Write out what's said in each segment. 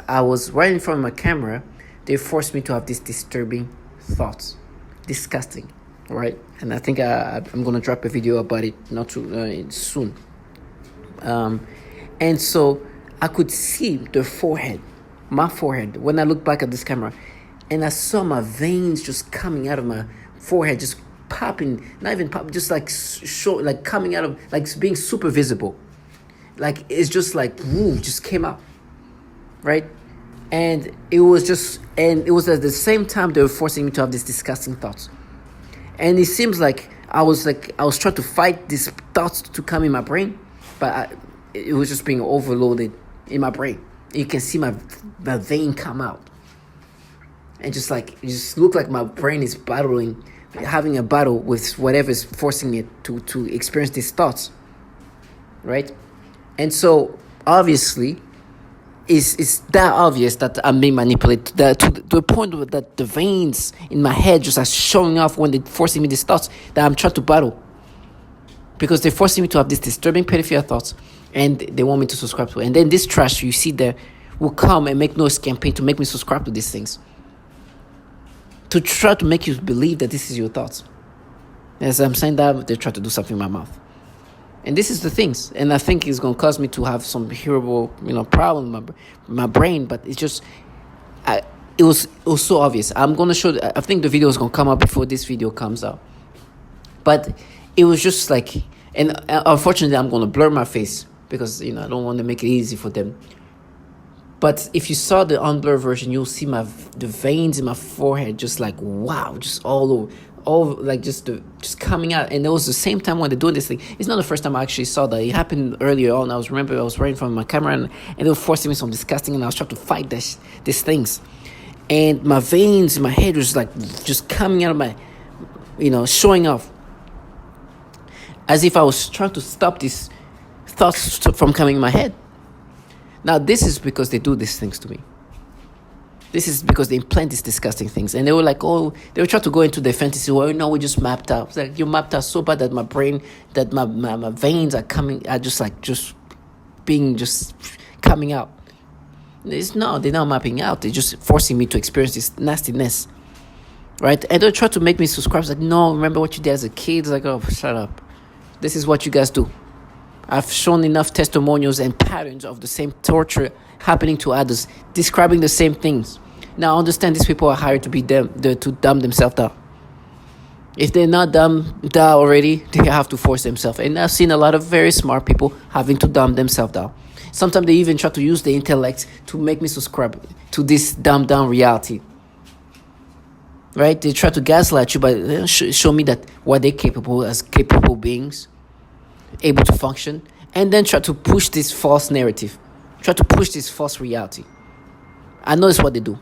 I was right in front of my camera, they forced me to have these disturbing thoughts, disgusting, right? And I think I'm gonna drop a video about it not too soon. And so I could see my forehead, when I look back at this camera, and I saw my veins just coming out of my forehead, just popping, not even pop, just like like coming out of, like being super visible. Like it's just like, woo, just came out, right? And it was at the same time they were forcing me to have these disgusting thoughts. And it seems like I was trying to fight these thoughts to come in my brain, but it was just being overloaded in my brain. You can see my vein come out, and it just looked like my brain is having a battle with whatever is forcing me to experience these thoughts, right? And so obviously, it's that obvious that I'm being manipulated to the point that the veins in my head just are showing off when they're forcing me these thoughts that I'm trying to battle, because they're forcing me to have these disturbing peripheral thoughts, and they want me to subscribe to it. And then this trash you see there will come and make noise campaign to make me subscribe to these things, to try to make you believe that this is your thoughts. As I'm saying that, they try to do something in my mouth. And this is the things, and I think it's going to cause me to have some horrible, problem with my brain. But it's just, it was so obvious. I'm going to show. I think the video is going to come out before this video comes out. But it was just like, and unfortunately, I'm going to blur my face because I don't want to make it easy for them. But if you saw the unblurred version, you'll see the veins in my forehead just like, wow, just all over, like just coming out. And it was the same time when they're doing this thing. It's not the first time I actually saw that. It happened earlier on. I was right in front of my camera, and they were forcing me some disgusting, and I was trying to fight these things. And my veins in my head was like just coming out of my, showing off. As if I was trying to stop these thoughts from coming in my head. Now, this is because they do these things to me. This is because they implant these disgusting things. And they were like, they were trying to go into the fantasy, we just mapped out. It's like, you mapped out so bad that my brain, that my veins are coming out. They're not mapping out. They're just forcing me to experience this nastiness. Right? And they try to make me subscribe. It's like, no, remember what you did as a kid? It's like, oh, shut up. This is what you guys do. I've shown enough testimonials and patterns of the same torture happening to others, describing the same things. Now, understand these people are hired to be to dumb themselves down. If they're not dumb down already, they have to force themselves. And I've seen a lot of very smart people having to dumb themselves down. Sometimes they even try to use the intellect to make me subscribe to this dumbed down reality. Right? They try to gaslight you by show me that what they're capable as capable beings, able to function, and then try to push this false narrative, try to push this false reality. I know it's what they do.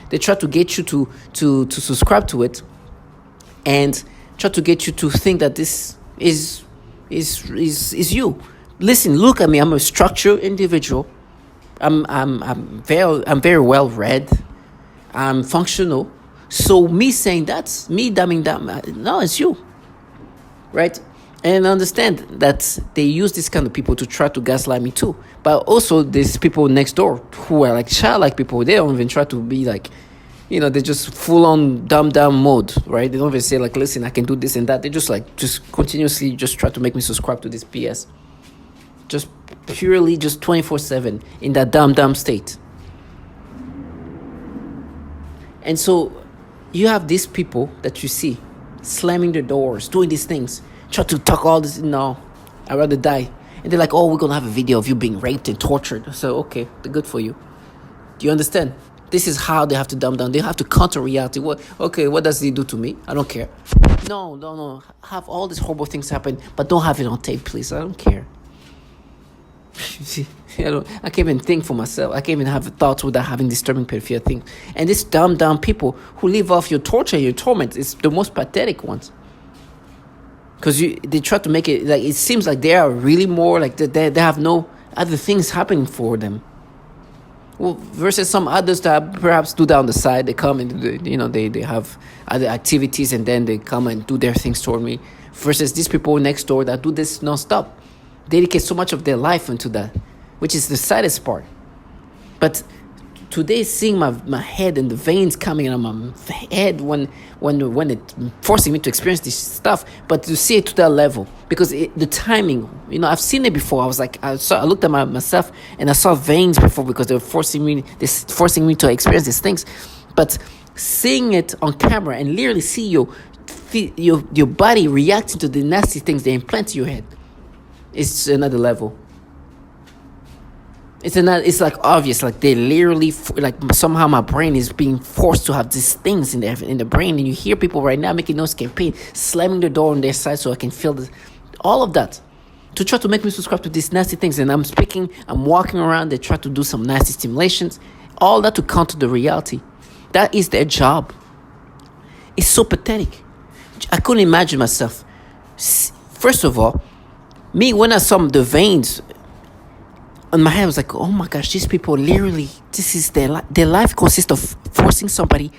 They try to get you to subscribe to it, and try to get you to think that this is you. Listen, look at me. I'm a structured individual. I'm very well read. I'm functional. So me saying that's me dumbing down. No, it's you, right? And understand that they use this kind of people to try to gaslight me too. But also there's people next door who are like childlike people. They don't even try to be like, they're just full on dumbed down mode, right? They don't even say like, listen, I can do this and that. They just continuously just try to make me subscribe to this BS. Just purely 24/7 in that dumb state. And so you have these people that you see slamming their doors, doing these things, try to talk all this. No, I'd rather die. And they're like, we're going to have a video of you being raped and tortured. So, okay, good for you. Do you understand? This is how they have to dumb down. They have to counter reality. What does he do to me? I don't care. No. Have all these horrible things happen, but don't have it on tape, please. I don't care. I can't even think for myself. I can't even have thoughts without having disturbing peripheral things. And these dumbed down people who live off your torture and your torment is the most pathetic ones. Because they try to make it like it seems like they are really more like they have no other things happening for them. Well, versus some others that perhaps do that on the side. They come and they have other activities and then they come and do their things toward me. Versus these people next door that do this nonstop, dedicate so much of their life into that, which is the saddest part. But today, seeing my head and the veins coming out of my head when it forcing me to experience this stuff, but to see it to that level, because the timing, I've seen it before. I was like, I looked at myself and I saw veins before, because they were forcing me to experience these things. But seeing it on camera and literally see your body reacting to the nasty things they implant in your head, it's another level. It's like obvious, like they literally, like somehow my brain is being forced to have these things in the brain. And you hear people right now making noise campaign, slamming the door on their side so I can feel this, all of that, to try to make me subscribe to these nasty things. And I'm walking around, they try to do some nasty stimulations, all that to counter the reality. That is their job. It's so pathetic. I couldn't imagine myself. First of all, me, when I saw the veins on my head, I was like, oh my gosh, these people literally, this is their life. Their life consists of forcing somebody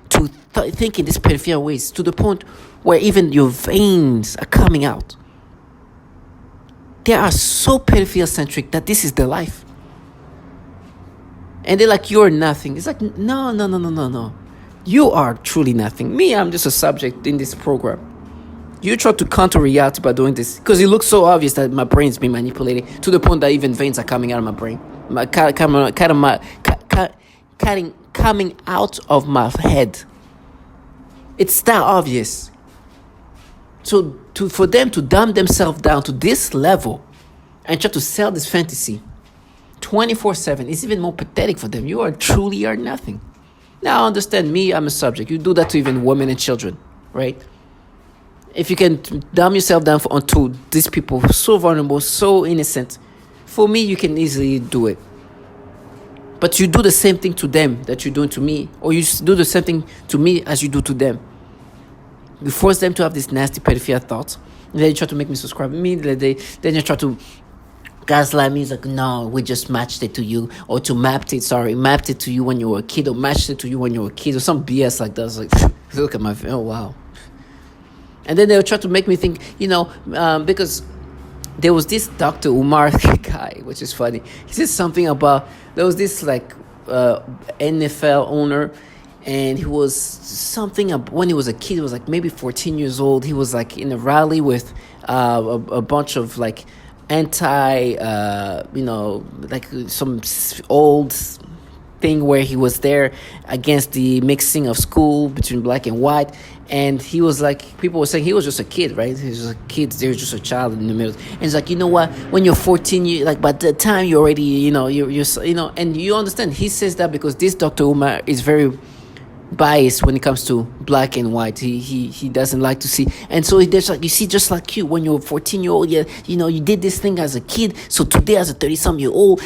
to think in these peripheral ways, to the point where even your veins are coming out. They are so peripheral centric that this is their life. And they're like, you're nothing. It's like, no. You are truly nothing. Me, I'm just a subject in this program. You try to counter reality by doing this, because it looks so obvious that my brain's being manipulated to the point that even veins are coming out of my brain, coming out of my head. It's that obvious. So for them to dumb themselves down to this level and try to sell this fantasy 24/7 is even more pathetic for them. You truly are nothing. Now, understand me, I'm a subject. You do that to even women and children, right? If you can dumb yourself down onto these people, so vulnerable, so innocent, for me, you can easily do it. But you do the same thing to them that you're doing to me, or you do the same thing to me as you do to them. You force them to have this nasty peripheral thoughts, and then you try to make me subscribe to me. Then you try to gaslight me. It's like, no, we just matched it to you, or mapped it to you when you were a kid, or matched it to you when you were a kid, or some BS like that. It's like, look at oh wow. And then they'll try to make me think, because there was this Dr. Umar guy, which is funny. He said something about, there was this NFL owner, and he was something, when he was a kid, he was like maybe 14 years old. He was like in a rally with a bunch of like like some old thing where he was there against the mixing of school between black and white. And he was like, people were saying he was just a kid, right? He was just a kid. There was just a child in the middle. And it's like, you know what? When you're 14, by the time you're already, you're and you understand. He says that because this Dr. Umar is very biased when it comes to black and white. He doesn't like to see. And so there's like, you see, just like you, when you're 14-year-old, you did this thing as a kid. So today, as a 30-some-year-old,